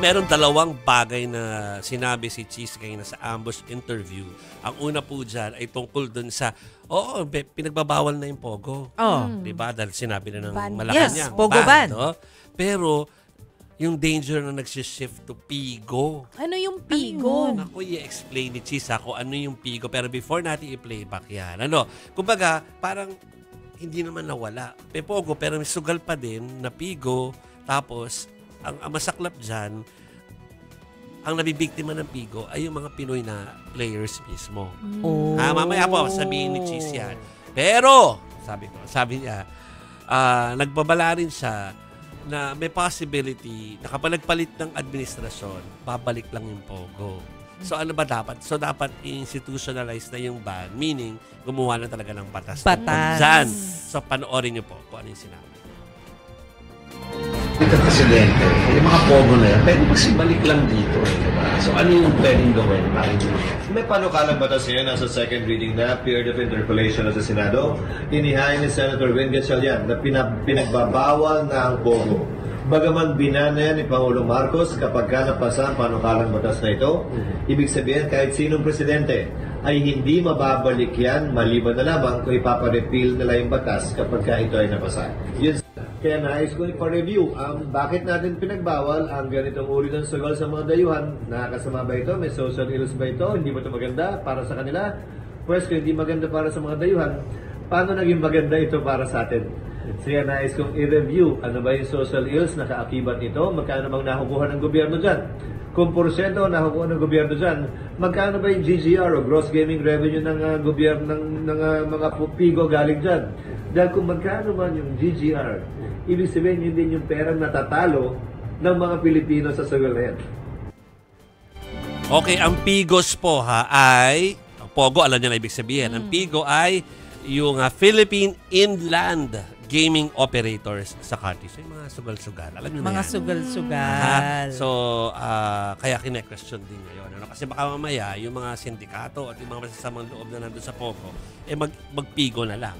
Meron dalawang bagay na sinabi si Cheese kanina sa ambush interview. Ang una po dyan ay tungkol dun sa, pinagbabawal na yung Pogo. Diba? Dahil sinabi na ng Malacanang. Yes, Pogo ban. No? Pero, yung danger na nagsishift to Pigo. Ano yung Pigo? Ako i-explain ni Cheese kung ano yung Pigo. Pero before natin i-playback yan. Kumbaga, parang hindi naman nawala. May Pogo, pero may sugal pa din na Pigo. Tapos, ang masaklap dyan, ang nabibiktima ng Pigo ay yung mga Pinoy na players mismo. Mamaya po, sabihin ni Cheese yan. Pero, sabi niya, nagbabala rin siya na may possibility na kapag nagpalit ng administrasyon, babalik lang yung Pogo. So ano ba dapat? So dapat institutionalize na yung ban, meaning gumawa na talaga ng batas. Dyan. So panoorin niyo po kung ano yung sinabi. Ito presidente, yung mga Pogo na yan, pwede magsibalik lang dito. Diba? So ano yung pwedeng gawin? May panukalang batas ngayon, nasa second reading na, period of interpellation sa Senado. Inihain ni Senator Win Gatchalian na pinagbabawal na ang Pogo. Bagaman binana yan ni Pangulong Marcos kapag ka napasa ang panukalang batas na ito, ibig sabihin kahit sinong presidente ay hindi mababalik yan maliban na lamang kung ipaparepeal nila yung batas kapag ka ito ay napasa. Yun. Kaya nais ko ipa-review bakit natin pinagbawal ang ganitong uri ng sugal sa mga dayuhan. Nakakasama ba ito? May social ills ba ito? Hindi ba ito maganda para sa kanila? Pwes kung hindi maganda para sa mga dayuhan, paano naging maganda ito para sa atin? Kaya nais kong i-review ano ba yung social ills na kaakibat nito, magkano bang nakukuha ng gobyerno dyan? Kung porsyento nakukuha ng gobyerno dyan, magkano ba yung GGR o gross gaming revenue ng gobyerno ng mga Pigo galing dyan? Dahil kung magkano man yung GGR, ibig sabihin yun din yung perang natatalo ng mga Pilipino sa sugal na yan. Okay, ang Pigos po ay, ang Pogo, alam niya na ibig sabihin. Ang Pigo ay yung Philippine Inland Gaming Operators sa country. So, yung mga sugal-sugal. Alam niyo na Mga yan. sugal-sugal. So, kaya kine-question din ngayon. Kasi baka mamaya, yung mga sindikato at yung mga masasamang loob na nandun sa Pogo, mag-Pigo na lang.